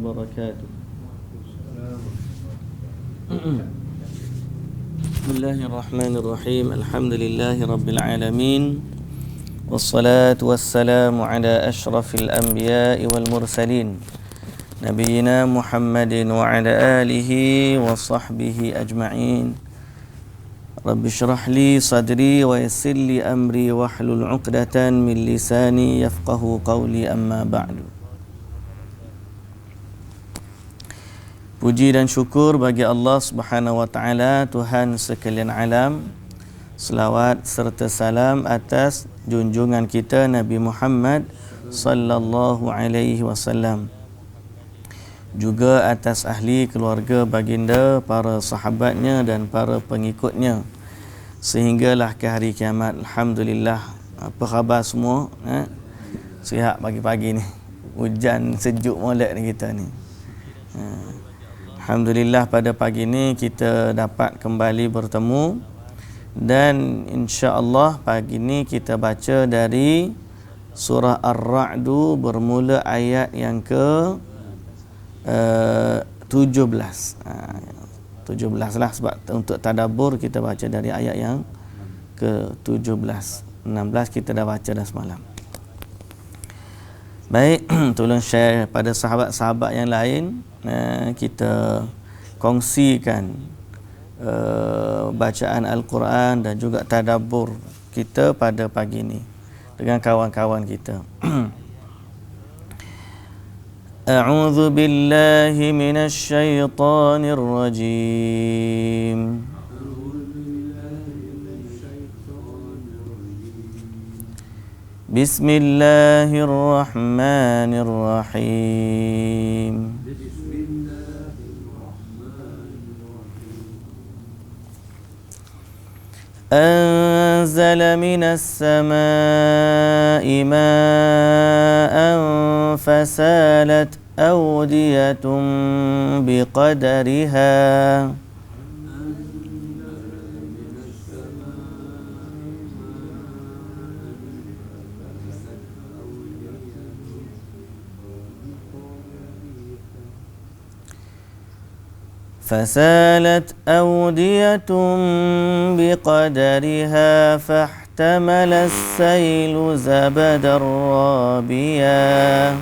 وبركاته. بسم الله الرحمن الرحيم. الحمد لله رب العالمين، والصلاة والسلام على أشرف الأنبياء والمرسلين نبينا محمد وعلى آله وصحبه أجمعين. رب اشرح لي صدري ويسر لي أمري واحلل عقدة من لساني يفقه قولي. أما بعد. Puji dan syukur bagi Allah Subhanahu wa taala, Tuhan sekalian alam. Selawat serta salam atas junjungan kita Nabi Muhammad sallallahu alaihi wasallam, juga atas ahli keluarga baginda, para sahabatnya dan para pengikutnya sehinggalah ke hari kiamat. Alhamdulillah. Apa khabar semua? Sihat pagi-pagi ni. Hujan sejuk molek ni kita ni. Alhamdulillah, pada pagi ni kita dapat kembali bertemu, dan insya-Allah pagi ni kita baca dari surah Ar-Ra'du bermula ayat yang ke 17 lah, sebab untuk tadabbur kita baca dari ayat yang ke 17. 16 kita dah baca dah semalam. Baik, tolong share pada sahabat-sahabat yang lain. Kita kongsikan bacaan Al-Quran dan juga tadabbur kita pada pagi ini dengan kawan-kawan kita. A'udzu billahi minasy syaithanir rajim. Bismillahirrahmanirrahim. أنزل من السماء ماء فسالت أودية بقدرها بقدرها فاحتمل السيل زبدا رابيا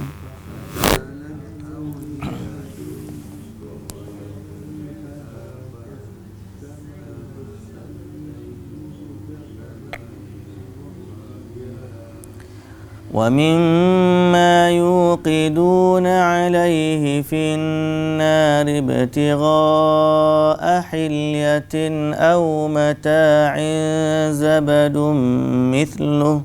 ومما يوقدون عليه في النار ابتغاء حلية أو متاع زبد مثله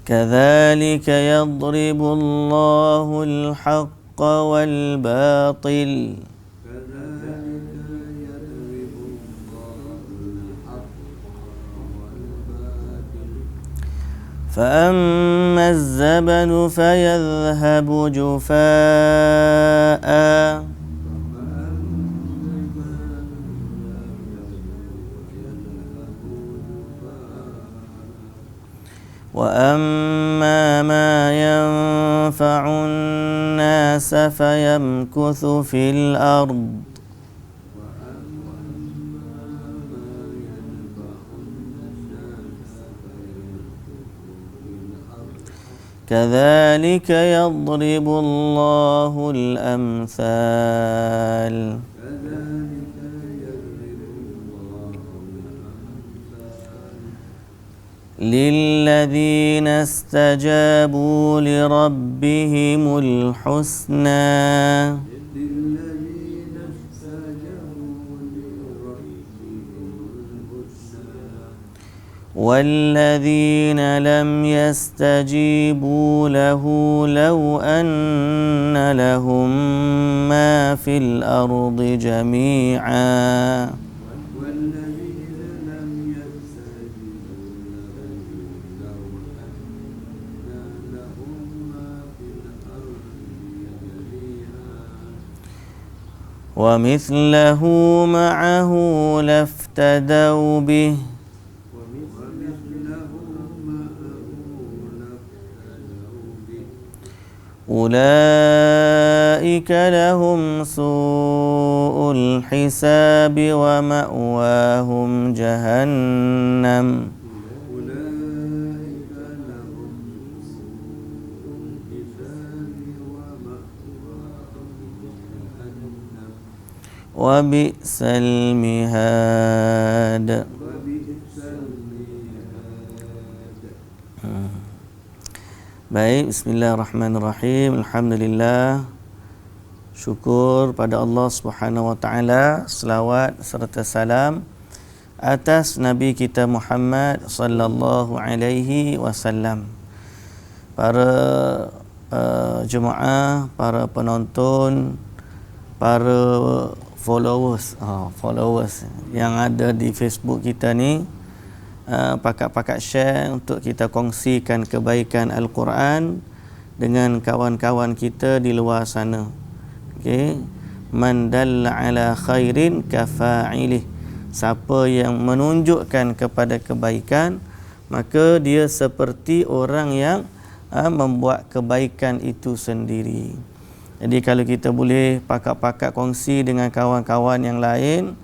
كذلك يضرب الله الحق والباطل فأما الزبد فيذهب جفاء وأما ما ينفع الناس فيمكث في الأرض كذلك يضرب الله الأمثال للذين استجابوا لربهم الحسنى والذين لم يستجيبوا له لو أن لهم ما في الأرض جميعا ومثله معه لافتدوا به أولئك لهم سوء الحساب ومأواهم جهنم وبئس المهاد. Baik, bismillahirrahmanirrahim. Alhamdulillah. Syukur pada Allah Subhanahu wa taala, selawat serta salam atas Nabi kita Muhammad sallallahu alaihi wasallam. Para jemaah, para penonton, para followers yang ada di Facebook kita ni, pakat-pakat share untuk kita kongsikan kebaikan Al-Quran dengan kawan-kawan kita di luar sana. Okey, man dalla ala khairin kafa'ilih, siapa yang menunjukkan kepada kebaikan maka dia seperti orang yang membuat kebaikan itu sendiri. Jadi kalau kita boleh pakat-pakat kongsi dengan kawan-kawan yang lain,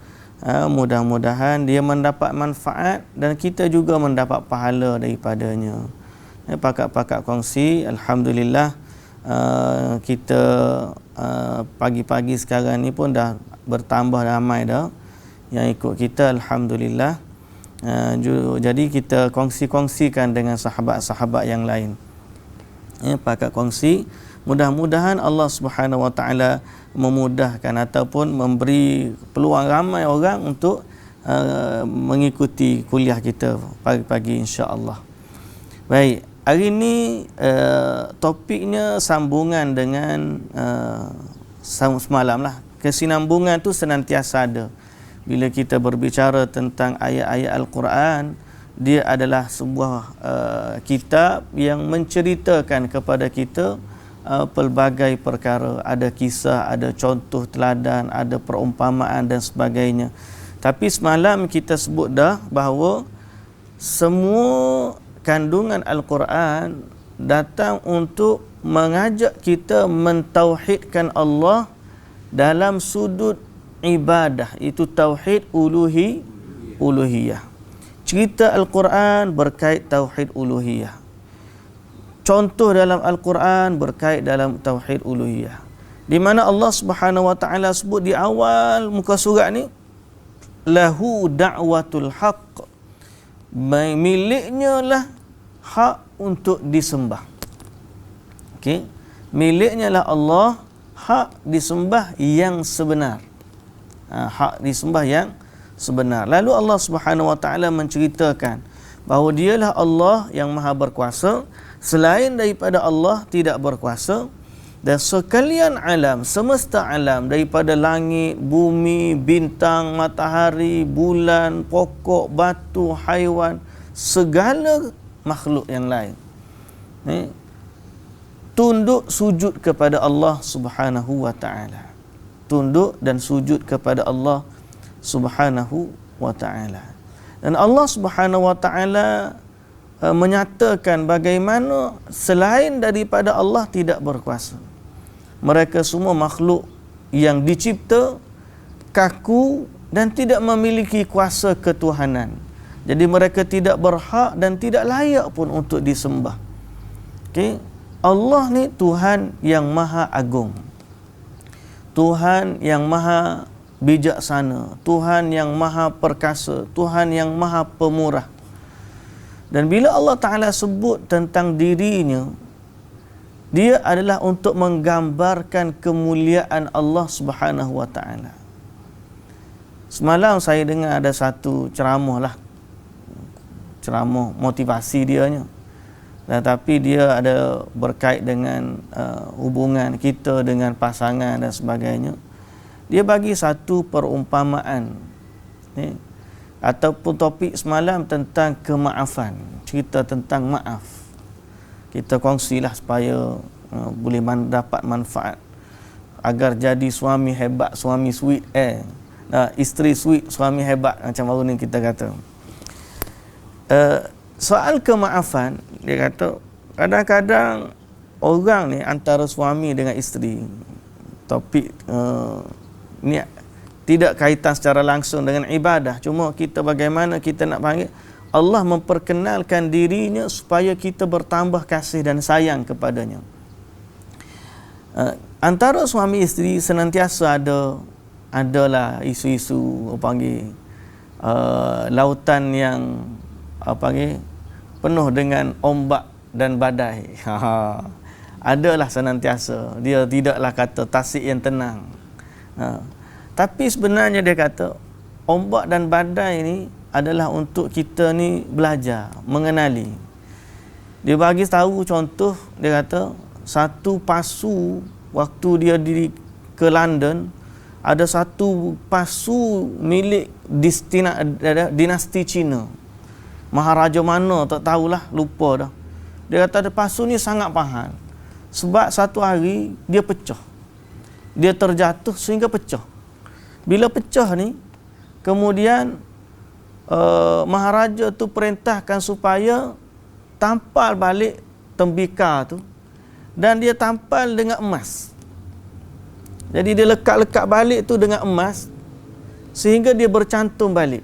mudah-mudahan dia mendapat manfaat dan kita juga mendapat pahala daripadanya. Pakat-pakat kongsi, alhamdulillah, kita pagi-pagi sekarang ni pun dah bertambah ramai dah yang ikut kita, alhamdulillah. Jadi kita kongsi-kongsikan dengan sahabat-sahabat yang lain. Pakat kongsi, mudah-mudahan Allah Subhanahu wa taala memudahkan ataupun memberi peluang ramai orang untuk mengikuti kuliah kita pagi-pagi, insya-Allah. Baik, hari ini topiknya sambungan dengan semalam lah. Kesinambungan tu senantiasa ada. Bila kita berbicara tentang ayat-ayat Al-Quran, dia adalah sebuah kitab yang menceritakan kepada kita pelbagai perkara, ada kisah, ada contoh teladan, ada perumpamaan dan sebagainya. Tapi semalam kita sebut dah bahawa semua kandungan Al-Quran datang untuk mengajak kita mentauhidkan Allah dalam sudut ibadah, itu tauhid uluhiyah. Cerita Al-Quran berkait tauhid uluhiyah. Contoh dalam Al-Quran berkait dalam tauhid uluhiyah, di mana Allah Subhanahu wa taala sebut di awal muka surat ni, lahu da'watul haqq, miliknya lah hak untuk disembah. Okey, miliknya lah Allah hak disembah yang sebenar. Hak disembah yang sebenar. Lalu Allah Subhanahu wa taala menceritakan bahawa dialah Allah yang maha berkuasa, selain daripada Allah tidak berkuasa, dan sekalian alam, semesta alam, daripada langit, bumi, bintang, matahari, bulan, pokok, batu, haiwan, segala makhluk yang lain tunduk sujud kepada Allah Subhanahu wa taala. Tunduk dan sujud kepada Allah Subhanahu wa taala. Dan Allah Subhanahu wa taala menyatakan bagaimana selain daripada Allah tidak berkuasa. Mereka semua makhluk yang dicipta kaku dan tidak memiliki kuasa ketuhanan. Jadi mereka tidak berhak dan tidak layak pun untuk disembah. Okey, Allah ni Tuhan yang maha agung. Tuhan yang maha bijaksana, Tuhan yang maha perkasa, Tuhan yang maha pemurah. Dan bila Allah Ta'ala sebut tentang dirinya, dia adalah untuk menggambarkan kemuliaan Allah Subhanahu wa Ta'ala. Semalam saya dengar ada satu ceramah motivasi dianya. Tetapi dia ada berkait dengan hubungan kita dengan pasangan dan sebagainya. Dia bagi satu perumpamaan ataupun topik semalam tentang kemaafan, cerita tentang maaf. Kita kongsilah supaya boleh dapat manfaat. agar jadi suami hebat, suami sweet isteri sweet, suami hebat, macam baru ni kita kata. Soal kemaafan, dia kata kadang-kadang orang ni antara suami dengan isteri, topik ni tidak kaitan secara langsung dengan ibadah, cuma kita bagaimana kita nak panggil Allah memperkenalkan dirinya supaya kita bertambah kasih dan sayang kepadanya. Antara suami isteri senantiasa adalah isu-isu lautan yang penuh dengan ombak dan badai. Adalah senantiasa. Dia tidaklah kata tasik yang tenang. Tapi sebenarnya dia kata ombak dan badai ni adalah untuk kita ni belajar, mengenali. Dia bagi tahu contoh, dia kata satu pasu waktu dia ke London, ada satu pasu milik dinasti Cina. Maharaja mana tak tahulah, lupa dah. Dia kata ada pasu ni sangat mahal. Sebab satu hari dia pecah. Dia terjatuh sehingga pecah. Bila pecah ni, kemudian Maharaja tu perintahkan supaya tampal balik tembikar tu, dan dia tampal dengan emas. Jadi dia lekat-lekat balik tu dengan emas sehingga dia bercantum balik.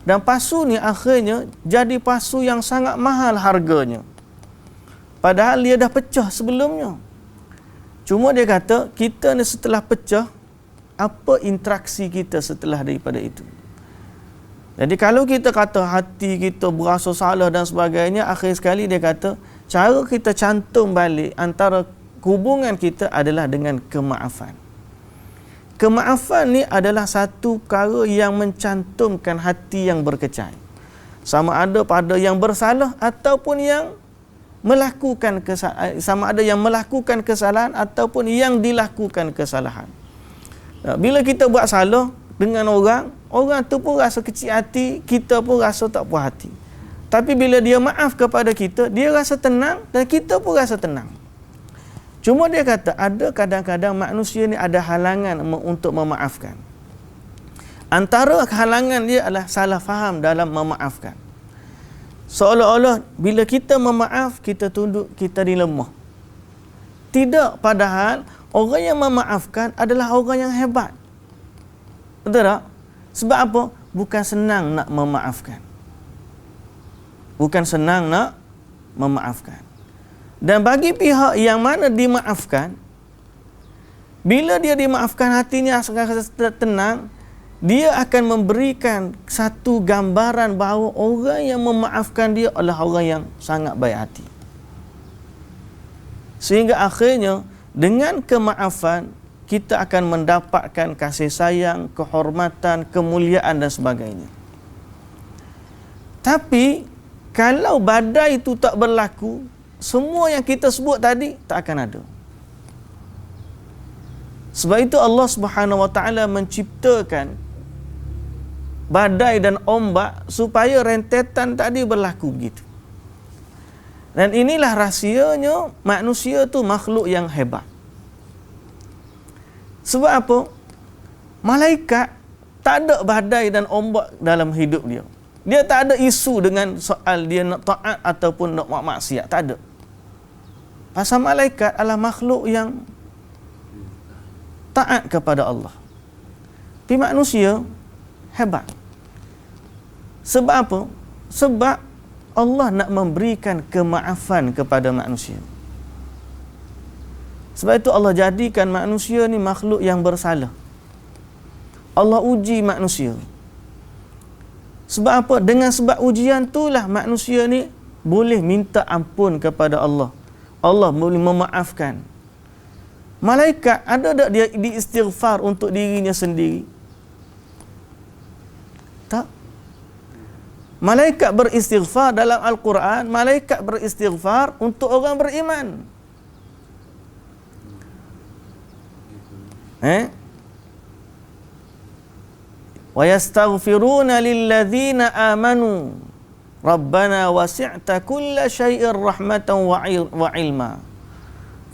Dan pasu ni akhirnya jadi pasu yang sangat mahal harganya. Padahal dia dah pecah sebelumnya. Cuma dia kata kita ni setelah pecah, apa interaksi kita setelah daripada itu? Jadi kalau kita kata hati kita berasa salah dan sebagainya, akhir sekali dia kata cara kita cantum balik antara hubungan kita adalah dengan kemaafan. Kemaafan ni adalah satu perkara yang mencantumkan hati yang berkecai. Sama ada pada yang bersalah ataupun yang melakukan kesalahan, sama ada yang melakukan kesalahan ataupun yang dilakukan kesalahan. Bila kita buat salah dengan orang tu pun rasa kecil hati, kita pun rasa tak puas hati. Tapi bila dia maaf kepada kita, dia rasa tenang dan kita pun rasa tenang. Cuma dia kata ada kadang-kadang manusia ni ada halangan untuk memaafkan. Antara halangan dia adalah salah faham dalam memaafkan. Seolah-olah bila kita memaaf, kita tunduk, kita dilemah. Tidak, padahal orang yang memaafkan adalah orang yang hebat. Betul tak? Sebab apa? Bukan senang nak memaafkan. Bukan senang nak memaafkan. Dan bagi pihak yang mana dimaafkan, bila dia dimaafkan hatinya rasa tenang, dia akan memberikan satu gambaran bahawa orang yang memaafkan dia adalah orang yang sangat baik hati. Sehingga akhirnya dengan kemaafan kita akan mendapatkan kasih sayang, kehormatan, kemuliaan dan sebagainya. Tapi kalau badai itu tak berlaku, semua yang kita sebut tadi tak akan ada. Sebab itu Allah Subhanahu Wa Taala menciptakan badai dan ombak supaya rentetan tadi berlaku begitu. Dan inilah rahsianya manusia tu makhluk yang hebat. Sebab apa? Malaikat tak ada badai dan ombak dalam hidup dia. Dia tak ada isu dengan soal dia nak taat ataupun nak buat maksiat. Tak ada. Pasal malaikat adalah makhluk yang taat kepada Allah. Tapi manusia hebat. Sebab apa? Sebab Allah nak memberikan kemaafan kepada manusia. Sebab itu Allah jadikan manusia ni makhluk yang bersalah. Allah uji manusia. Sebab apa? Dengan sebab ujian itulah manusia ni boleh minta ampun kepada Allah. Allah boleh memaafkan. Malaikat ada tak dia diistighfar untuk dirinya sendiri? Tak. Malaikat beristighfar dalam Al-Quran, malaikat beristighfar untuk orang beriman. Wa yastaghfiruna lilladzina amanu Rabbana wasi'ta kulla syai'ir rahmatan wa ilma.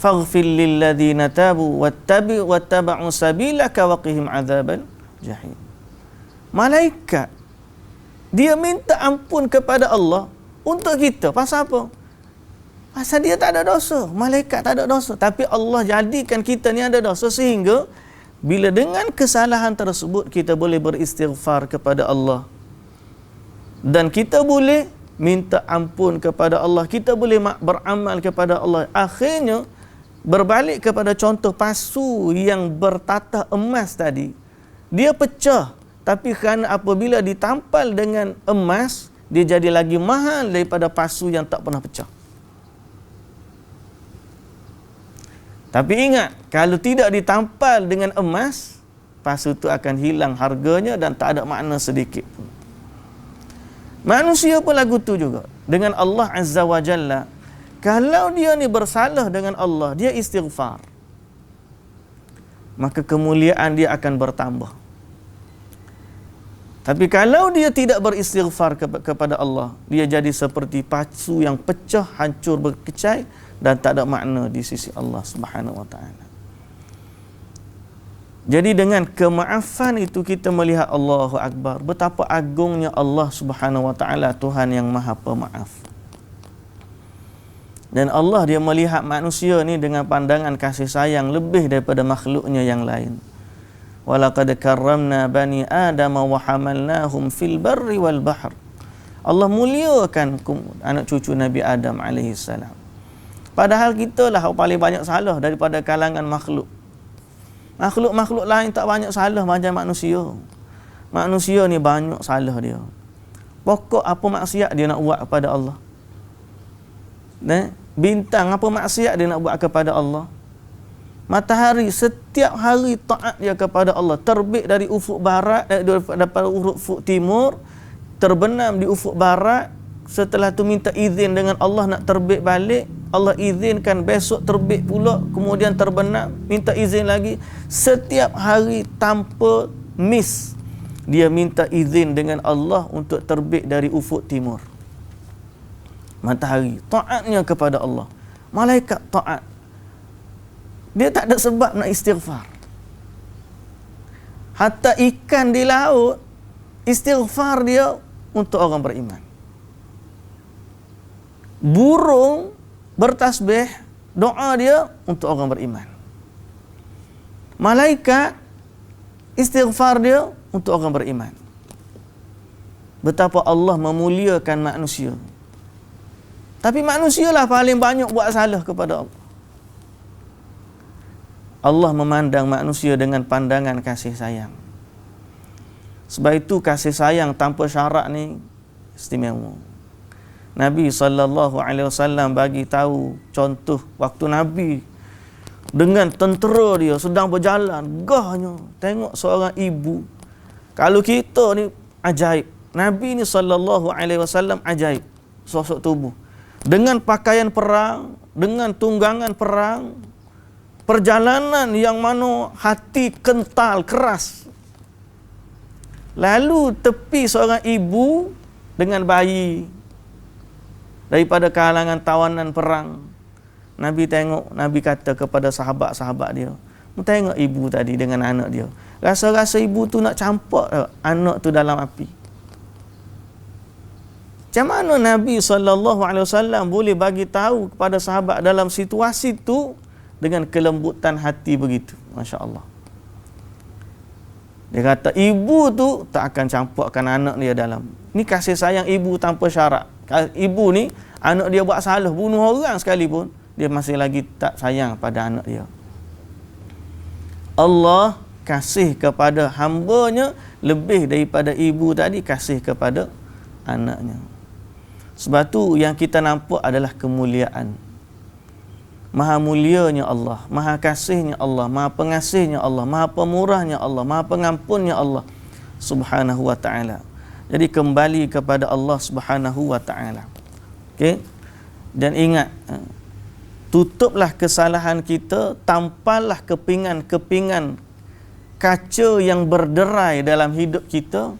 faghfir lil ladzina tabu wattaba'u sabilaka wa qihim adzabal jahim. Malaikat dia minta ampun kepada Allah untuk kita. Pasal apa? Pasal dia tak ada dosa. Malaikat tak ada dosa. Tapi Allah jadikan kita ni ada dosa sehingga bila dengan kesalahan tersebut kita boleh beristighfar kepada Allah. Dan kita boleh minta ampun kepada Allah. Kita boleh beramal kepada Allah. Akhirnya berbalik kepada contoh pasu yang bertatah emas tadi. Dia pecah. Tapi kerana apabila ditampal dengan emas, dia jadi lagi mahal daripada pasu yang tak pernah pecah. Tapi ingat, kalau tidak ditampal dengan emas, pasu itu akan hilang harganya dan tak ada makna sedikit pun. Manusia pun lagu tu juga. Dengan Allah Azza wa Jalla, kalau dia ni bersalah dengan Allah, dia istighfar, maka kemuliaan dia akan bertambah. Tapi kalau dia tidak beristighfar kepada Allah, dia jadi seperti pasu yang pecah, hancur, berkecai dan tak ada makna di sisi Allah Subhanahu wa taala. Jadi dengan kemaafan itu kita melihat Allahu Akbar, betapa agungnya Allah Subhanahu wa taala, Tuhan yang Maha Pemaaf. Dan Allah dia melihat manusia ni dengan pandangan kasih sayang lebih daripada makhluknya yang lain. Walaqad karramna bani Adam wa hamalnahum fil barri wal bahr. Allah muliakan anak cucu Nabi Adam alaihi salam. Padahal kita lah yang paling banyak salah daripada kalangan makhluk. Makhluk-makhluk lain tak banyak salah macam manusia. Manusia ni banyak salah dia. Pokok apa maksiat dia nak buat kepada Allah. Bintang apa maksiat dia nak buat kepada Allah. Matahari setiap hari taat dia kepada Allah. Terbit dari ufuk barat, daripada ufuk timur, terbenam di ufuk barat. Setelah tu minta izin dengan Allah nak terbit balik. Allah izinkan besok terbit pula, kemudian terbenam, minta izin lagi. Setiap hari tanpa miss, dia minta izin dengan Allah untuk terbit dari ufuk timur. Matahari taatnya kepada Allah. Malaikat taat. Dia tak ada sebab nak istighfar. Hatta ikan di laut, istighfar dia untuk orang beriman. Burung bertasbih, doa dia untuk orang beriman. Malaikat, istighfar dia untuk orang beriman. Betapa Allah memuliakan manusia. Tapi manusialah paling banyak buat salah kepada Allah. Allah memandang manusia dengan pandangan kasih sayang. Sebab itu kasih sayang tanpa syarat ni istimewa. Nabi SAW bagi tahu contoh waktu Nabi dengan tentera dia sedang berjalan, gahnya tengok seorang ibu. Kalau kita ni ajaib, Nabi ni SAW ajaib sosok tubuh. Dengan pakaian perang, dengan tunggangan perang, perjalanan yang mana hati kental, keras. Lalu tepi seorang ibu dengan bayi daripada kalangan tawanan perang. Nabi tengok, Nabi kata kepada sahabat-sahabat dia, tengok ibu tadi dengan anak dia. Rasa-rasa ibu tu nak campak anak tu dalam api. Macam mana Nabi SAW boleh bagi tahu kepada sahabat dalam situasi tu dengan kelembutan hati begitu? Masya Allah. Dia kata ibu tu tak akan campakkan anak dia dalam. Ni kasih sayang ibu tanpa syarat. Ibu ni anak dia buat salah, bunuh orang sekalipun, dia masih lagi tak sayang pada anak dia. Allah kasih kepada hamba-Nya lebih daripada ibu tadi kasih kepada anaknya. Sebab tu yang kita nampak adalah kemuliaan. Maha mulianya Allah, maha kasihnya Allah, maha pengasihnya Allah, maha pemurahnya Allah, maha pengampunnya Allah Subhanahu wa ta'ala. Jadi kembali kepada Allah Subhanahu wa ta'ala. Okey? Dan ingat, tutuplah kesalahan kita, tampallah kepingan-kepingan kaca yang berderai dalam hidup kita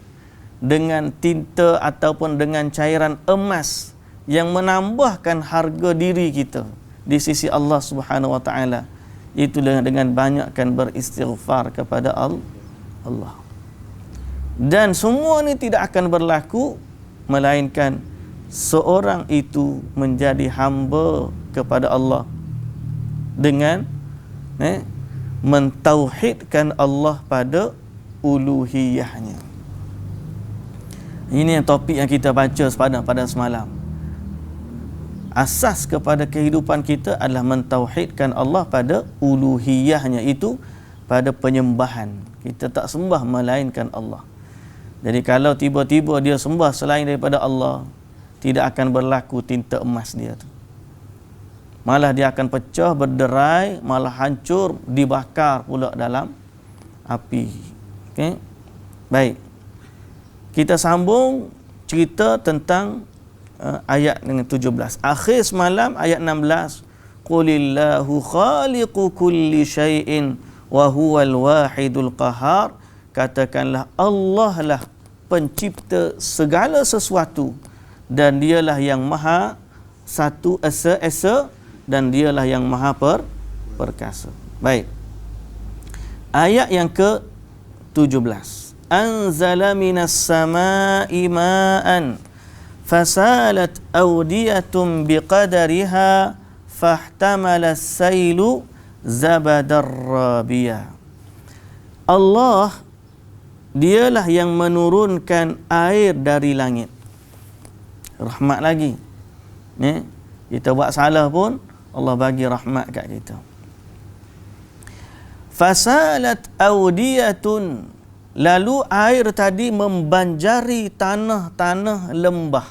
dengan tinta ataupun dengan cairan emas yang menambahkan harga diri kita di sisi Allah Subhanahu wa taala, itu dengan banyakkan beristighfar kepada Allah. Dan semua ni tidak akan berlaku melainkan seorang itu menjadi hamba kepada Allah dengan mentauhidkan Allah pada uluhiyahnya. Ini yang topik yang kita baca pada semalam. Asas kepada kehidupan kita adalah mentauhidkan Allah pada uluhiyahnya, itu pada penyembahan. Kita tak sembah melainkan Allah. Jadi kalau tiba-tiba dia sembah selain daripada Allah, tidak akan berlaku tinta emas dia tu. Malah dia akan pecah, berderai, malah hancur, dibakar pula dalam api. Okey. Baik. Kita sambung cerita tentang ayat dengan 17. Akhir semalam ayat 16. Qulillahu khaliqu kulli syai'in wa huwal wahidul qahar. Katakanlah Allah lah pencipta segala sesuatu dan dialah yang maha satu esa-esa dan dialah yang maha perkasa. Baik. Ayat yang ke-17. Anzala minas sama'i ma'an fasalat awdiyatun biqadariha fahtamala as-sailu zabadar rabiyah. Allah dialah yang menurunkan air dari langit. Rahmat lagi. Kita buat salah pun Allah bagi rahmat kat kita. Fasalat awdiyatun, lalu air tadi membanjari tanah-tanah lembah.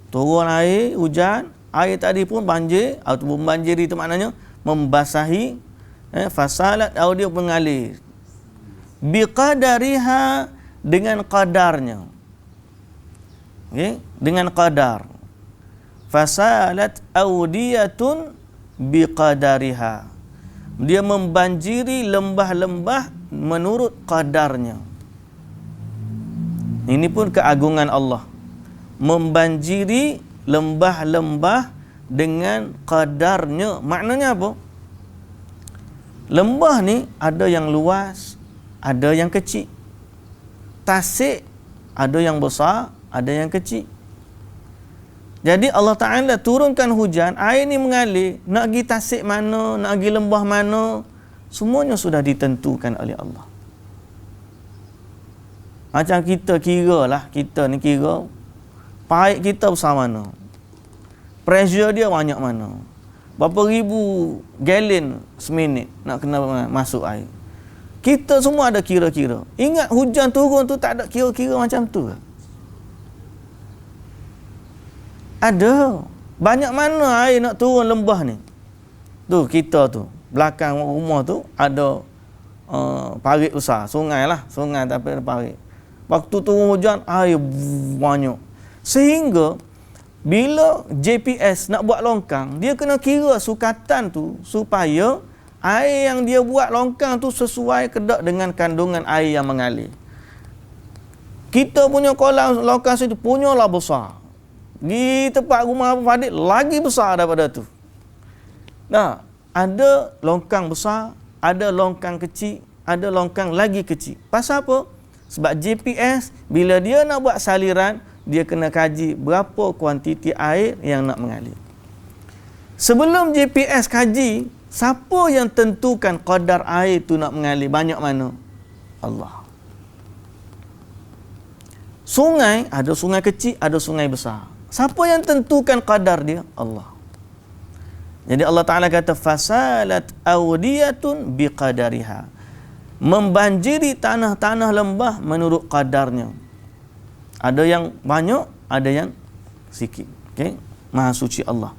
Turun air, hujan, air tadi pun banjir, atau membanjiri itu maknanya membasahi. Fasalat awdiyah mengalir. Biqadariha, dengan qadarnya. Okay? Dengan qadar. Fasalat awdiyatun biqadariha. Dia membanjiri lembah-lembah menurut qadarnya. Ini pun keagungan Allah. Membanjiri lembah-lembah dengan qadarnya. Maknanya apa? Lembah ni ada yang luas, ada yang kecil. Tasik ada yang besar, ada yang kecil. Jadi Allah Ta'ala turunkan hujan, air ni mengalir, nak pergi tasik mana, nak pergi lembah mana, semuanya sudah ditentukan oleh Allah. Macam kita kira lah, kita ni kira paip kita besar mana, pressure dia banyak mana, berapa ribu gallon seminit nak kena masuk air. Kita semua ada kira-kira. Ingat hujan turun tu tak ada kira-kira macam tu. Ada. Banyak mana air nak turun lembah ni. Tu kita tu. Belakang rumah tu ada parit besar. Sungai lah. Sungai tapi ada parit. Waktu turun hujan, air banyak. Sehingga bila JPS nak buat longkang, dia kena kira sukatan tu supaya air yang dia buat longkang tu sesuai kedak dengan kandungan air yang mengalir. Kita punya kolam longkang situ punyalah besar. Di tempat rumah Abang Fadil lagi besar daripada tu. Nah, ada longkang besar, ada longkang kecil, ada longkang lagi kecil. Pasal apa? Sebab GPS bila dia nak buat saliran, dia kena kaji berapa kuantiti air yang nak mengalir. Sebelum GPS kaji, siapa yang tentukan kadar air tu nak mengalir banyak mana? Allah. Sungai, ada sungai kecil, ada sungai besar. Siapa yang tentukan kadar dia? Allah. Jadi Allah Ta'ala kata, fasalat awdiyatun biqadariha. Membanjiri tanah-tanah lembah menurut kadarnya. Ada yang banyak, ada yang sikit. Okay? Maha suci Allah.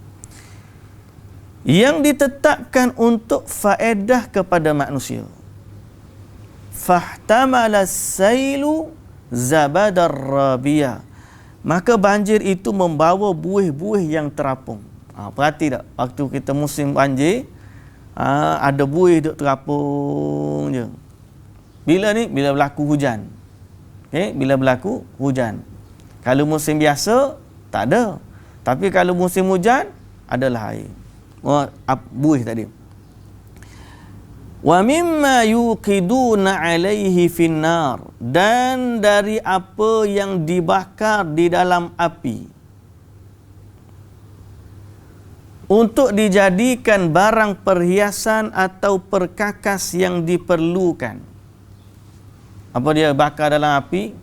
Yang ditetapkan untuk faedah kepada manusia. Fahtamala sailu zabadar rabiyah. Maka banjir itu membawa buih-buih yang terapung. Perhati tak? Waktu kita musim banjir, ada buih duk terapung je. Bila ni? Bila berlaku hujan. Okay? Bila berlaku hujan. Kalau musim biasa, tak ada. Tapi kalau musim hujan, adalah air. Buih tadi. Wa mimma yuqiduna alaihi finnar, dan dari apa yang dibakar di dalam api untuk dijadikan barang perhiasan atau perkakas yang diperlukan. Apa dia bakar dalam api?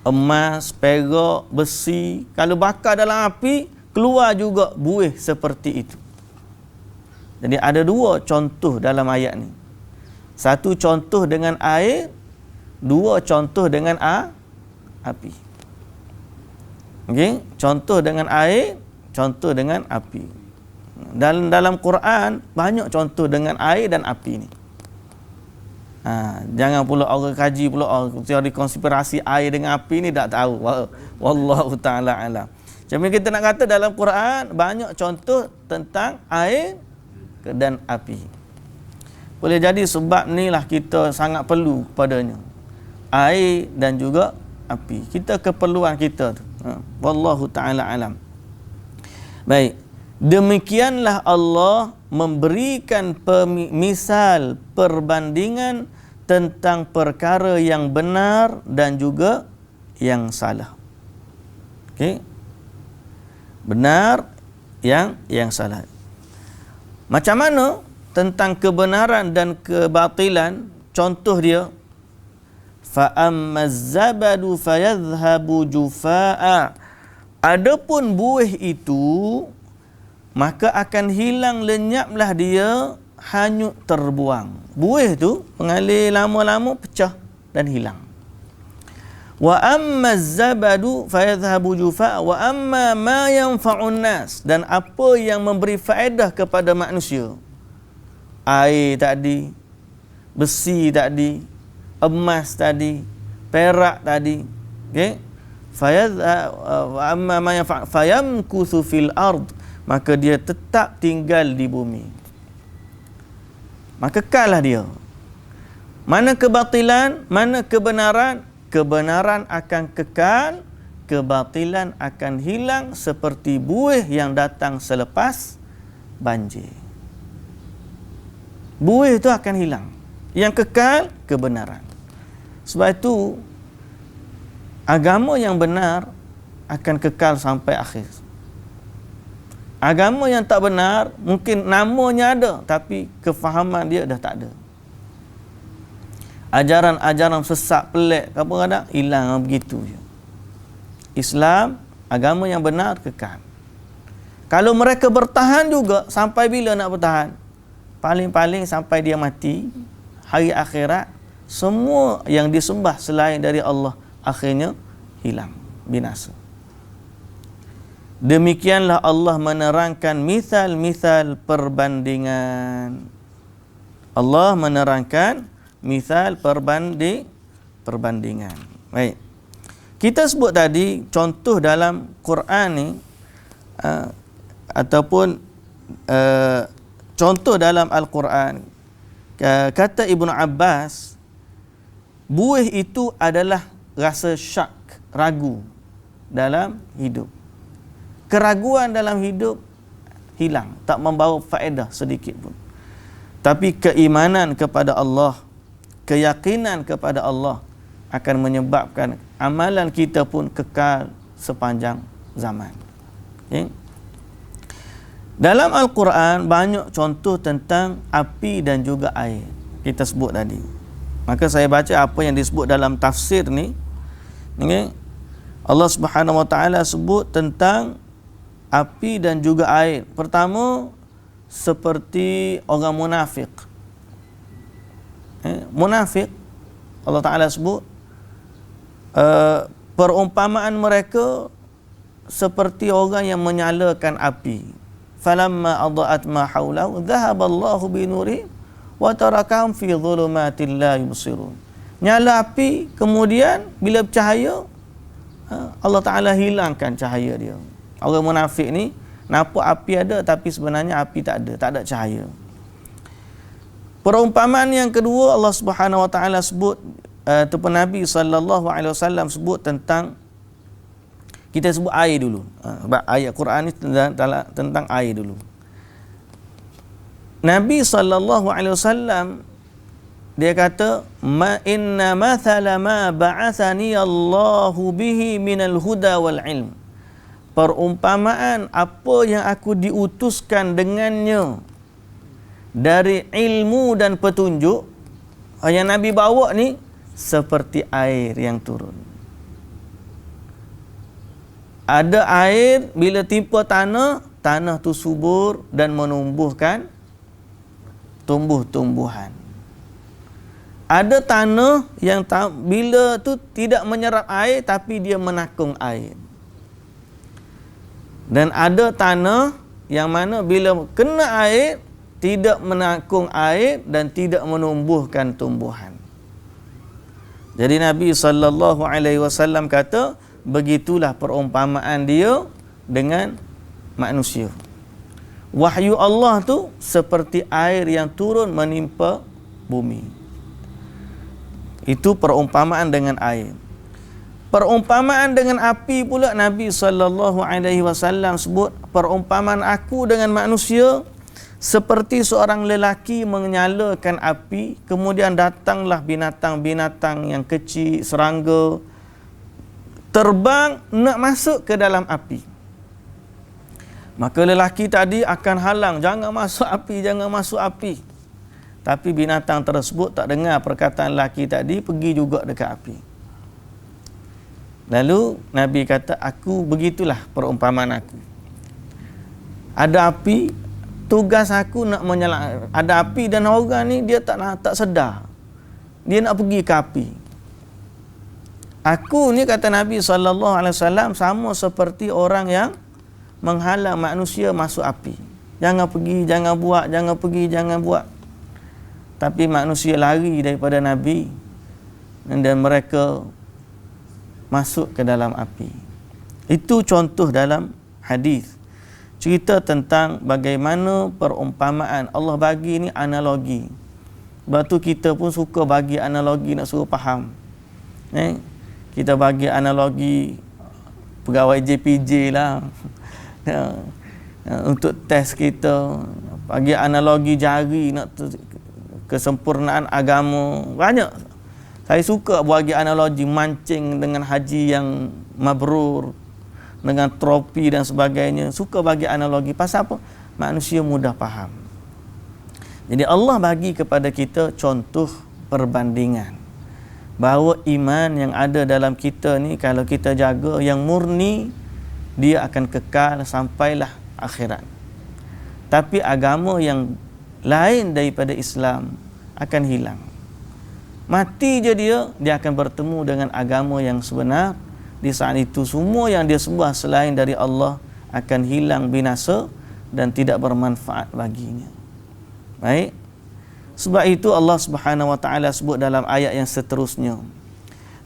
Emas, perak, besi. Kalau bakar dalam api, keluar juga buih seperti itu. Jadi ada dua contoh dalam ayat ni. Satu contoh dengan air, dua contoh dengan api. Okey, contoh dengan air, contoh dengan api. Dalam Quran banyak contoh dengan air dan api ni. Jangan pula orang kaji pula teori konspirasi air dengan api ni tak tahu. Wallahu taala alam. Macam kita nak kata dalam Quran banyak contoh tentang air dan api. Boleh jadi sebab inilah kita sangat perlu kepadanya. Air dan juga api. Kita keperluan kita tu. Wallahu taala alam. Baik. Demikianlah Allah memberikan misal perbandingan tentang perkara yang benar dan juga yang salah. Okey. Benar yang salah. Macam mana tentang kebenaran dan kebatilan? Contoh dia, fa ammaz zabadu fayadhhabu jufaa. Adapun buih itu maka akan hilang lenyaplah dia, hanyut terbuang. Buih tu mengalir lama-lama pecah dan hilang. Wa amma zabadu fayadhhabu jufaa wa amma ma yanfa'un nas, dan apa yang memberi faedah kepada manusia. Air tadi, besi tadi, emas tadi, perak tadi. Okey? Wa amma ma yanfa' fayamkuthu fil ard, maka dia tetap tinggal di bumi. Maka kekallah dia. Mana kebatilan, mana kebenaran? Kebenaran akan kekal, kebatilan akan hilang seperti buih yang datang selepas banjir. Buih itu akan hilang. Yang kekal, kebenaran. Sebab itu, agama yang benar akan kekal sampai akhir. Agama yang tak benar, mungkin namanya ada, tapi kefahaman dia dah tak ada. Ajaran-ajaran sesat pelik kadang-kadang hilang begitu je. Islam, agama yang benar kekal. Kalau mereka bertahan juga, sampai bila nak bertahan? Paling-paling sampai dia mati, hari akhirat, semua yang disembah selain dari Allah akhirnya hilang, binasa. Demikianlah Allah menerangkan misal-misal perbandingan. Allah menerangkan misal perbandingan. Baik. Kita sebut tadi contoh dalam Quran ni ataupun contoh dalam Al-Quran. Kata Ibnu Abbas, buih itu adalah rasa syak, ragu dalam hidup. Keraguan dalam hidup hilang, tak membawa faedah sedikit pun. Tapi keimanan kepada Allah, keyakinan kepada Allah akan menyebabkan amalan kita pun kekal sepanjang zaman. Okay? Dalam Al-Quran banyak contoh tentang api dan juga air. Kita sebut tadi. Maka saya baca apa yang disebut dalam tafsir ni. Okay? Allah Subhanahu Wa Taala sebut tentang api dan juga air. Pertama, seperti orang munafik. Munafik, Allah Ta'ala sebut, perumpamaan mereka seperti orang yang menyalakan api. Falamma adha'at ma hawlahu dhahaba Allahu bi nurihim wa tarakahum fi dhulumatin la yubsirun. Nyala api, kemudian bila bercahaya, Allah Ta'ala hilangkan cahaya dia. Orang munafik ni nampak api ada tapi sebenarnya api tak ada cahaya. Perumpamaan yang kedua, Allah Subhanahu Wa Taala sebut ataupun Nabi sallallahu alaihi wasallam sebut tentang Kita sebut air dulu. Sebab ayat Quran ni tentang air dulu. Nabi SAW dia kata, ma inna mathala ma ba'athani Allahu bihi minal huda wal ilm. Perumpamaan apa yang aku diutuskan dengannya dari ilmu dan petunjuk yang Nabi bawa ni seperti air yang turun. Ada air bila timpa tanah, tanah tu subur dan menumbuhkan tumbuh-tumbuhan. Ada tanah yang bila tu tidak menyerap air tapi dia menakung air. Dan ada tanah yang mana bila kena air tidak menakung air dan tidak menumbuhkan tumbuhan. Jadi Nabi SAW kata, begitulah perumpamaan dia dengan manusia. Wahyu Allah tu seperti air yang turun menimpa bumi. Itu perumpamaan dengan air. Perumpamaan dengan api pula Nabi SAW sebut, perumpamaan aku dengan manusia seperti seorang lelaki menyalakan api, kemudian datanglah binatang-binatang yang kecil, serangga, terbang nak masuk ke dalam api. Maka lelaki tadi akan halang, jangan masuk api, jangan masuk api. Tapi binatang tersebut tak dengar perkataan lelaki tadi, pergi juga dekat api. Lalu Nabi kata, aku begitulah perumpamaan aku. Ada api, tugas aku nak menyala. Ada api dan orang ni dia tak sedar. Dia nak pergi ke api. Aku ni kata Nabi SAW sama seperti orang yang menghalang manusia masuk api. Jangan pergi, jangan buat, jangan pergi, jangan buat. Tapi manusia lari daripada Nabi dan mereka masuk ke dalam api. Itu contoh dalam hadis. Cerita tentang bagaimana perumpamaan. Allah bagi ni analogi. Sebab tu kita pun suka bagi analogi nak suruh faham. Kita bagi analogi pegawai JPJ lah. Untuk test kita. Bagi analogi jari nak kesempurnaan agama. Banyak. Saya suka bagi analogi mancing dengan haji yang mabrur, dengan trofi dan sebagainya. Suka bagi analogi. Pasal apa? Manusia mudah faham. Jadi Allah bagi kepada kita contoh perbandingan. Bahawa iman yang ada dalam kita ni, kalau kita jaga yang murni, dia akan kekal sampailah akhirat. Tapi agama yang lain daripada Islam akan hilang. Mati je dia akan bertemu dengan agama yang sebenar. Di saat itu semua yang dia sembah selain dari Allah akan hilang binasa dan tidak bermanfaat baginya. Baik. Sebab itu Allah Subhanahu wa taala sebut dalam ayat yang seterusnya,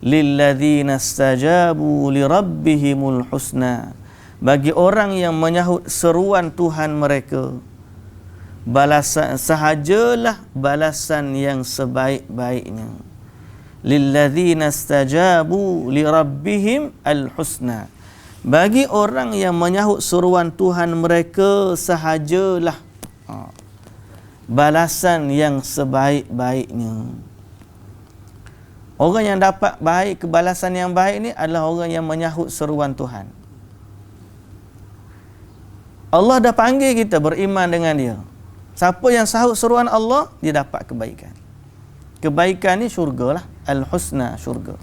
lilladzina istajabu lirabbihimul husna. Bagi orang yang menyahut seruan Tuhan mereka, balasan sahajalah balasan yang sebaik-baiknya. Lilladzina istajabu lirabbihim alhusna. Bagi orang yang menyahut seruan Tuhan mereka sahajalah balasan yang sebaik-baiknya. Orang yang dapat baik, kebalasan yang baik ni adalah orang yang menyahut seruan Tuhan. Allah dah panggil kita beriman dengan dia. Siapa yang sahut seruan Allah, dia dapat kebaikan. Kebaikan ni syurga lah. Al-husna, syurga.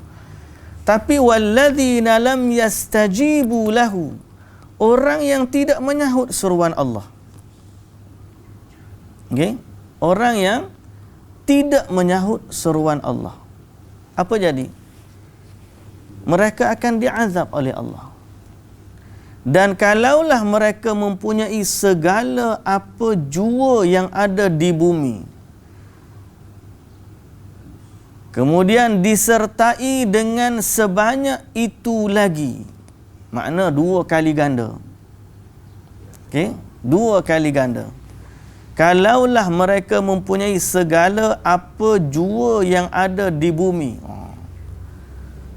Tapi walladzina lam yastajibu lahu. Orang yang tidak menyahut seruan Allah. Okay? Orang yang tidak menyahut seruan Allah. Apa jadi? Mereka akan diazab oleh Allah. Dan kalaulah mereka mempunyai segala apa jua yang ada di bumi, kemudian disertai dengan sebanyak itu lagi, makna 2 kali ganda. Okey, 2 kali ganda. Kalaulah mereka mempunyai segala apa jua yang ada di bumi.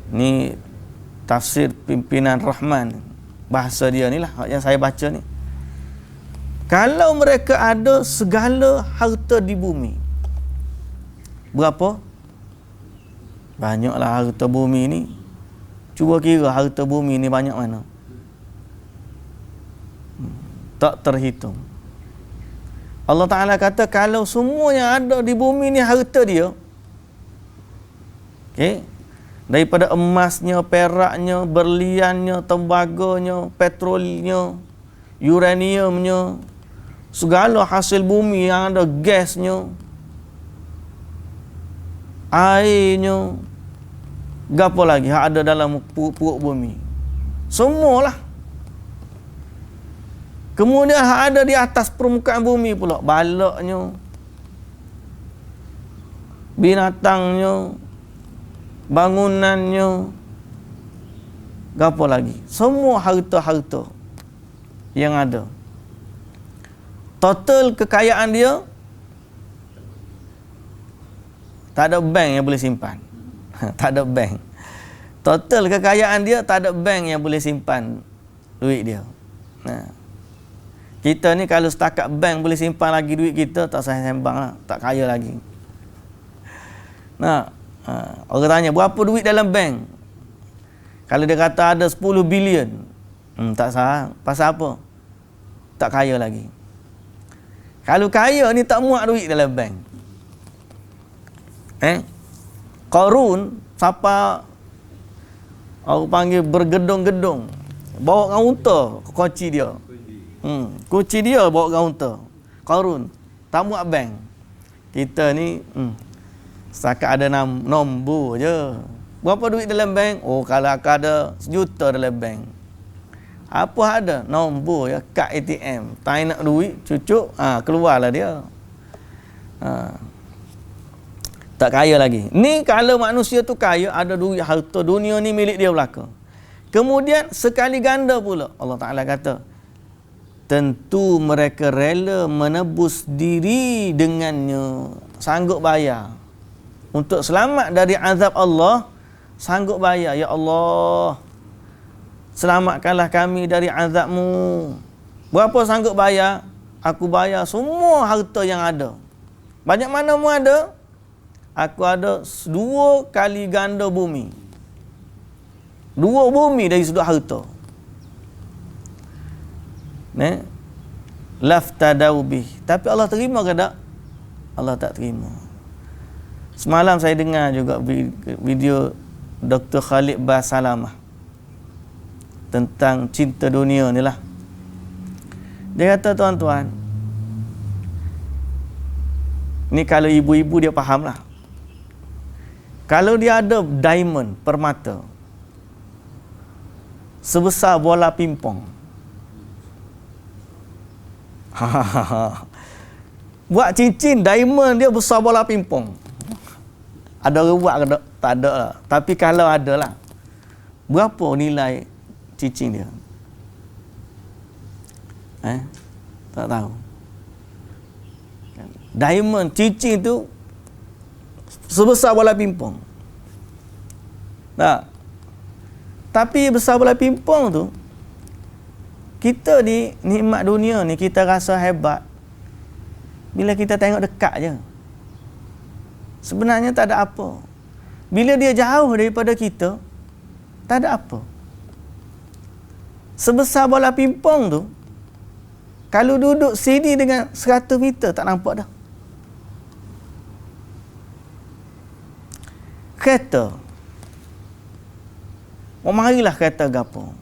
Ni Tafsir Pimpinan Rahman. Bahasa dia ni lah yang saya baca ni. Kalau mereka ada segala harta di bumi. Berapa? Banyaklah harta bumi ni. Cuba kira harta bumi ni banyak mana. Tak terhitung. Allah Ta'ala kata kalau semua yang ada di bumi ni harta dia, okay, daripada emasnya, peraknya, berliannya, tembaganya, petrolnya, uraniumnya, segala hasil bumi yang ada, gasnya, airnya, gapo lagi yang ada dalam perut bumi, semualah. Kemudian ada di atas permukaan bumi pula, balaknya, binatangnya, bangunannya, gapo lagi, semua harta-harta yang ada. Total kekayaan dia tak ada bank yang boleh simpan. Tak ada bank. Total kekayaan dia tak ada bank yang boleh simpan duit dia. Nah, kita ni kalau setakat bank boleh simpan lagi duit kita, tak saya sembang lah, tak kaya lagi. Nah, orang tanya berapa duit dalam bank? Kalau dia kata ada 10 bilion, tak sah. Pasal apa? Tak kaya lagi. Kalau kaya ni tak muat duit dalam bank. Qarun, siapa orang panggil bergedung-gedung, bawa dengan unta kunci dia. Kunci dia bawa dengan unta. Qarun, tak muat bank. Kita ni setakat ada nombor je. Berapa duit dalam bank? Oh, kalau ada 1 juta dalam bank. Apa ada? Nombor ya, kad ATM. Tak nak duit, cucuk, keluarlah dia. Tak kaya lagi. Ni kalau manusia tu kaya, ada duit, harta dunia ni milik dia belaka. Kemudian sekali ganda pula Allah Ta'ala kata, tentu mereka rela menebus diri dengannya, sanggup bayar untuk selamat dari azab Allah, sanggup bayar. Ya Allah, selamatkanlah kami dari azab-Mu. Berapa sanggup bayar? Aku bayar semua harta yang ada. Banyak mana mu ada? Aku ada 2 kali ganda bumi. 2 bumi dari sudut harta. Laftadau bih. Tapi Allah terima ke tak? Allah tak terima. Semalam saya dengar juga video Dr. Khalid Basalamah tentang cinta dunia ni lah. Dia kata, tuan-tuan, ni kalau ibu-ibu dia faham lah. Kalau dia ada diamond, permata, sebesar bola pimpong, buat cincin diamond dia besar bola pimpong. Ada orang buat ke tak ada lah. Tapi kalau ada lah, berapa nilai cincin dia? Tak tahu. Diamond, cincin tu sebesar bola pimpong. Tak. Tapi besar bola pimpong tu, kita ni nikmat dunia ni kita rasa hebat bila kita tengok dekat je. Sebenarnya tak ada apa. Bila dia jauh daripada kita, tak ada apa. Sebesar bola pimpong tu, kalau duduk sini dengan 100 meter tak nampak dah. Kereta, marilah kereta gapo?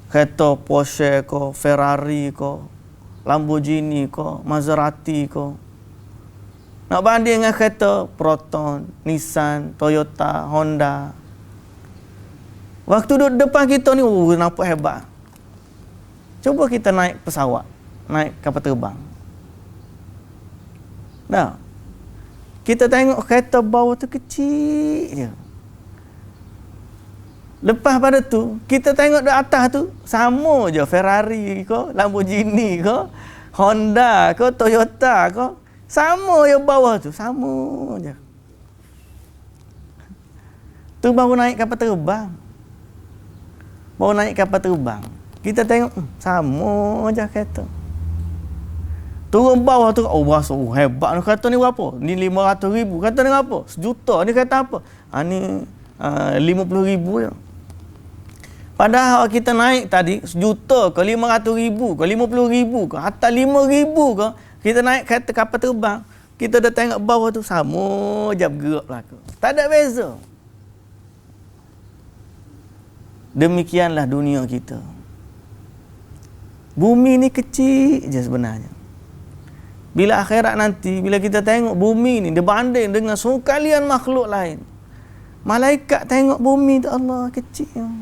Kereta Porsche ko, Ferrari ko, Lamborghini ko, Maserati ko. Nak banding dengan kereta Proton, Nissan, Toyota, Honda. Waktu duduk depan kita ni, nampak hebat. Cuba kita naik pesawat, naik kapal terbang. Nah, kita tengok kereta bawah tu kecil je. Lepas pada tu, kita tengok di atas tu, sama je Ferrari ko, Lamborghini ko, Honda ko, Toyota ko. Sama je bawah tu, sama je. Tu baru naik kapal terbang. baru naik kapal terbang. Kita tengok sama je kereta. Turun bawah tu, oh rasa hebat ni kereta ni berapa? Ni 500,000. Kereta ni berapa? 1 juta. Ni kereta apa? Ni 50,000 je. Padahal kita naik tadi 1 juta ke 500,000 ke 50,000 ke hatta 5,000 ke, kita naik kereta kapal terbang, kita dah tengok bawah tu sama je bergerak belaka. Tak ada beza. Demikianlah dunia kita. Bumi ni kecil je sebenarnya. Bila akhirat nanti, bila kita tengok bumi ni dia banding dengan sekalian makhluk lain. Malaikat tengok bumi tu, Allah kecil.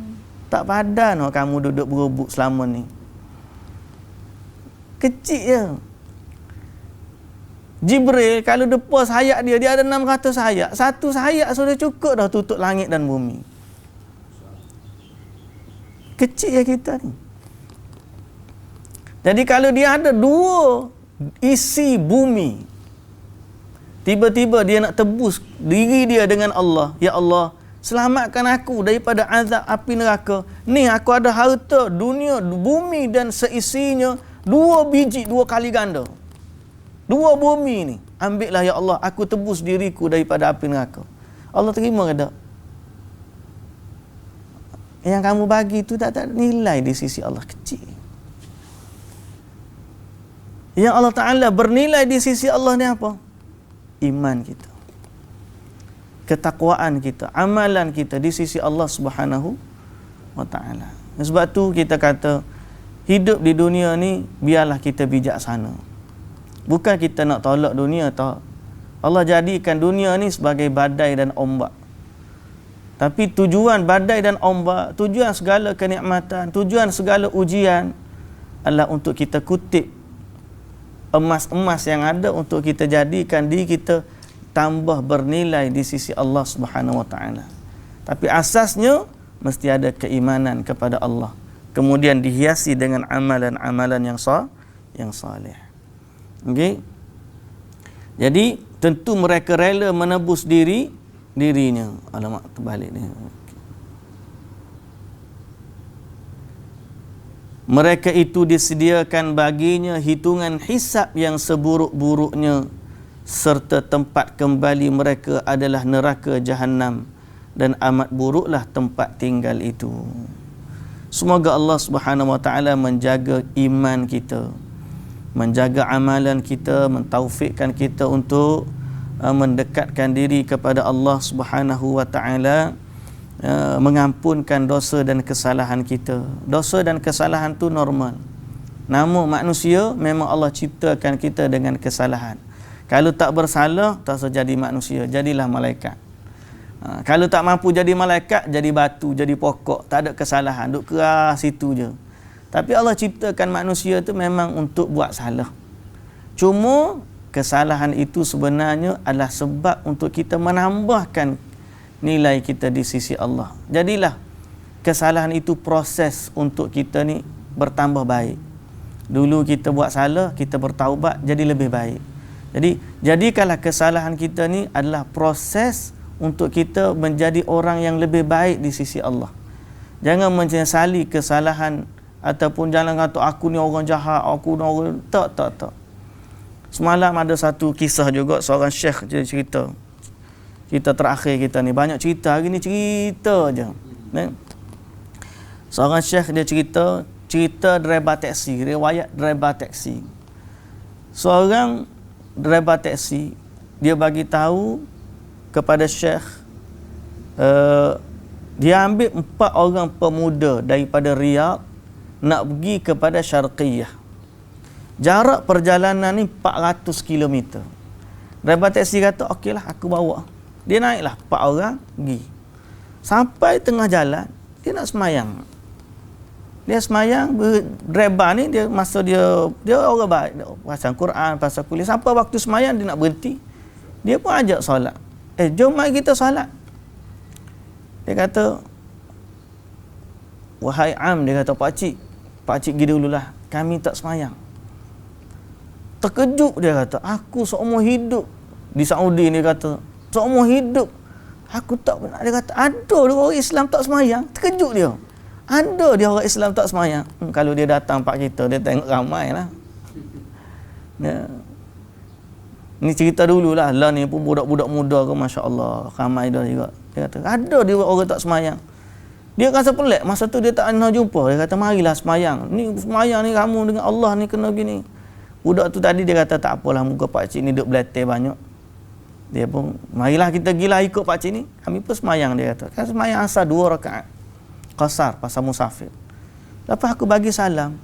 Tak padan kamu duduk berubuk selama ni. Kecil je. Jibril kalau depa sayap dia ada 600 sayap. Satu sayap sudah cukup dah tutup langit dan bumi. Kecil ya kita ni. Jadi kalau dia ada 2 isi bumi, tiba-tiba dia nak tebus diri dia dengan Allah. Ya Allah, selamatkan aku daripada azab api neraka. Ni aku ada harta dunia, bumi dan seisinya 2 biji 2 kali ganda. 2 bumi ni. Ambillah ya Allah, aku tebus diriku daripada api neraka. Allah terima ke tak? Yang kamu bagi tu tak ada nilai di sisi Allah, kecil. Yang Allah Ta'ala bernilai di sisi Allah ni apa? Iman kita, ketakwaan kita, amalan kita di sisi Allah Subhanahu wa Ta'ala. Sebab tu kita kata hidup di dunia ni biarlah kita bijaksana. Bukan kita nak tolak dunia, tak. Allah jadikan dunia ni sebagai badai dan ombak. Tapi tujuan badai dan ombak, tujuan segala kenikmatan, tujuan segala ujian adalah untuk kita kutip emas-emas yang ada untuk kita jadikan diri kita tambah bernilai di sisi Allah Subhanahu wa Ta'ala. Tapi asasnya mesti ada keimanan kepada Allah, kemudian dihiasi dengan amalan-amalan yang saleh. Okey. Jadi tentu mereka rela menebus dirinya. Alamak, terbalik ni. Mereka itu disediakan baginya hitungan hisab yang seburuk-buruknya, serta tempat kembali mereka adalah neraka Jahannam, dan amat buruklah tempat tinggal itu. Semoga Allah Subhanahu wa Ta'ala menjaga iman kita, menjaga amalan kita, mentaufikkan kita untuk mendekatkan diri kepada Allah Subhanahu wa Ta'ala, mengampunkan dosa dan kesalahan kita. Dosa dan kesalahan tu normal. Namun manusia memang Allah ciptakan kita dengan kesalahan. Kalau tak bersalah, tak usah jadi manusia, jadilah malaikat. Kalau tak mampu jadi malaikat, jadi batu, jadi pokok, tak ada kesalahan, duk keras situ je. Tapi Allah ciptakan manusia tu memang untuk buat salah. Cuma kesalahan itu sebenarnya adalah sebab untuk kita menambahkan nilai kita di sisi Allah. Jadilah kesalahan itu proses untuk kita ni bertambah baik. Dulu kita buat salah, kita bertaubat jadi lebih baik. Jadi jadikanlah kesalahan kita ni adalah proses untuk kita menjadi orang yang lebih baik di sisi Allah. Jangan menyesali kesalahan ataupun jangan kata aku ni orang jahat, aku ni orang tak. Semalam ada satu kisah juga, seorang syekh dia cerita. Kita terakhir kita ni banyak cerita, hari ni cerita je. Seorang syekh dia cerita driver taksi, riwayat driver taksi. Seorang driver taksi dia bagi tahu kepada syekh, dia ambil 4 orang pemuda daripada Riyadh nak pergi kepada Syarqiyah. Jarak perjalanan ni 400 km. Driver taksi kata, okeylah aku bawa. Dia naiklah 4 orang pergi. Sampai tengah jalan, dia nak semayang. Dia semayang, driver ni dia masa dia orang baik, dia pasal Quran, pasal kuliah. Sampai waktu semayang dia nak berhenti, dia pun ajak solat. Jom mari kita solat. Dia kata, wahai Am, dia kata, pakcik pergi dululah, kami tak semayang. Terkejut dia kata, aku seumur hidup di Saudi, dia kata, seumur hidup aku tak pernah, dia kata, ada orang Islam tak semayang. Terkejut dia. Ada dia orang Islam tak semayang. Kalau dia datang pak kita, dia tengok ramai lah. Ya. Ni cerita dululah. Lah ni pun budak-budak muda ke, Masya Allah. Ramai dah juga. Dia kata, ada dia orang tak semayang. Dia rasa pelik. Masa tu dia tak pernah jumpa. Dia kata, marilah semayang. Ni semayang ni kamu dengan Allah ni kena gini. Budak tu tadi dia kata, tak apalah muka pakcik ni duk belatir banyak. Dia pun, marilah kita gila ikut pakcik ni. Kami pun semayang, dia kata. Kan semayang asal 2 rakaat. Qasar pasal musafir. Lepas aku bagi salam,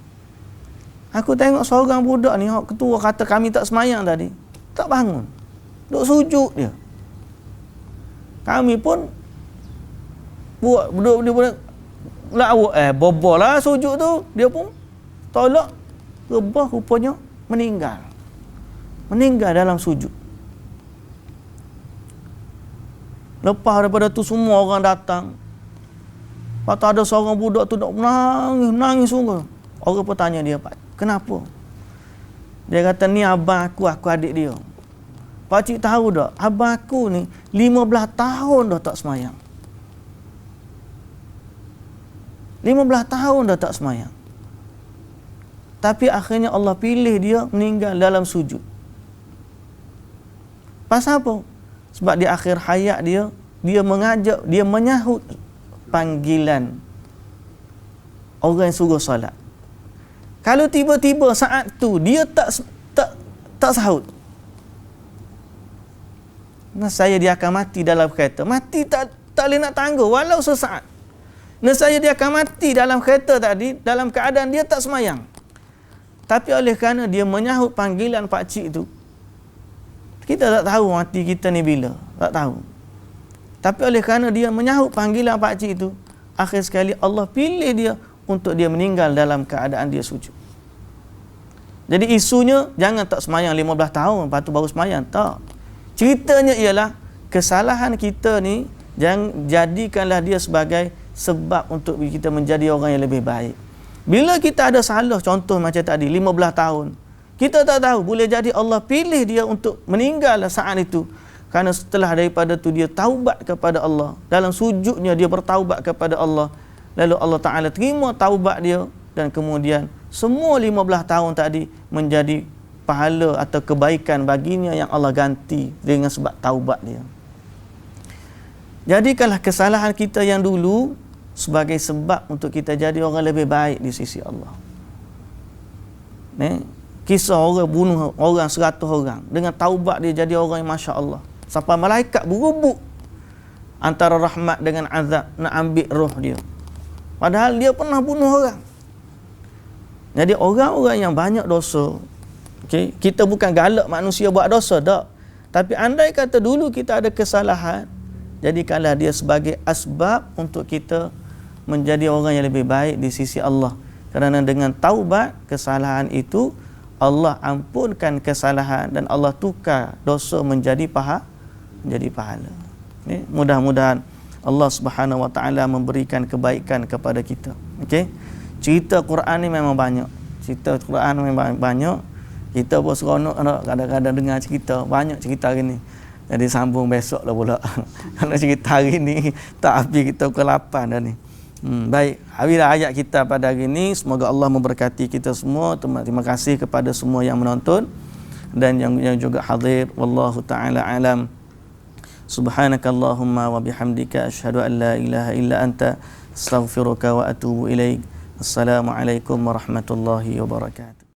aku tengok seorang budak ni, ketua kata kami tak semayang tadi, tak bangun, duk sujud dia. Kami pun buat budak bobol lah sujud tu. Dia pun tolak, rebah, rupanya meninggal dalam sujud. Lepas daripada tu semua orang datang. Lepas tu ada seorang budak tu nak nangis sungguh. Orang pun tanya dia, Pak, kenapa? Dia kata, ni abang aku adik dia. Pakcik tahu tak, abang aku ni 15 tahun dah tak semayang. 15 tahun dah tak semayang. Tapi akhirnya Allah pilih dia meninggal dalam sujud. Pasal apa? Sebab di akhir hayat dia mengajak, dia menyahut panggilan orang yang suruh solat. Kalau tiba-tiba saat tu dia tak sahut, saya dia akan mati dalam kereta. Mati tak boleh nak tangguh walau sesaat. Saya dia akan mati dalam kereta tadi dalam keadaan dia tak semayang. Tapi oleh kerana dia menyahut panggilan pakcik tu, kita tak tahu mati kita ni bila, tak tahu. Tapi oleh kerana dia menyahut panggilan pakcik itu, akhir sekali Allah pilih dia untuk dia meninggal dalam keadaan dia sujud. Jadi isunya jangan tak semayang 15 tahun lepas tu baru semayang. Tak. Ceritanya ialah kesalahan kita ni, jadikanlah dia sebagai sebab untuk kita menjadi orang yang lebih baik. Bila kita ada salah, contoh macam tadi 15 tahun, kita tak tahu, boleh jadi Allah pilih dia untuk meninggal saat itu. Kerana setelah daripada tu dia taubat kepada Allah. Dalam sujudnya dia bertaubat kepada Allah. Lalu Allah Ta'ala terima taubat dia. Dan kemudian semua 15 tahun tadi menjadi pahala atau kebaikan baginya yang Allah ganti dengan sebab taubat dia. Jadikanlah kesalahan kita yang dulu sebagai sebab untuk kita jadi orang lebih baik di sisi Allah. Kisah orang bunuh orang 100 orang. Dengan taubat dia jadi orang yang Masya Allah. Sampai malaikat berubuk antara rahmat dengan azab nak ambil roh dia. Padahal dia pernah bunuh orang. Jadi orang-orang yang banyak dosa, okay, kita bukan galak manusia buat dosa, tak. Tapi andai kata dulu kita ada kesalahan, jadikanlah dia sebagai asbab untuk kita menjadi orang yang lebih baik di sisi Allah. Kerana dengan taubat kesalahan itu, Allah ampunkan kesalahan dan Allah tukar dosa menjadi pahala. Mudah-mudahan Allah Subhanahu Wa Taala memberikan kebaikan kepada kita. Okey. Cerita Quran ni memang banyak. Cerita Quran memang banyak. Kita pun seronok kadang-kadang dengar cerita, banyak cerita hari ni. Jadi sambung besok lah pula. Kalau cerita hari ni tak habis kita pukul 8 dah ni. Baik, habislah ayat kita pada hari ini. Semoga Allah memberkati kita semua. Terima kasih kepada semua yang menonton dan yang juga hadir. Wallahu taala alam. Subhanakallahumma wa bihamdika asyhadu an la ilaha illa anta astaghfiruka wa atubu ilaik. Assalamualaikum warahmatullahi wabarakatuh.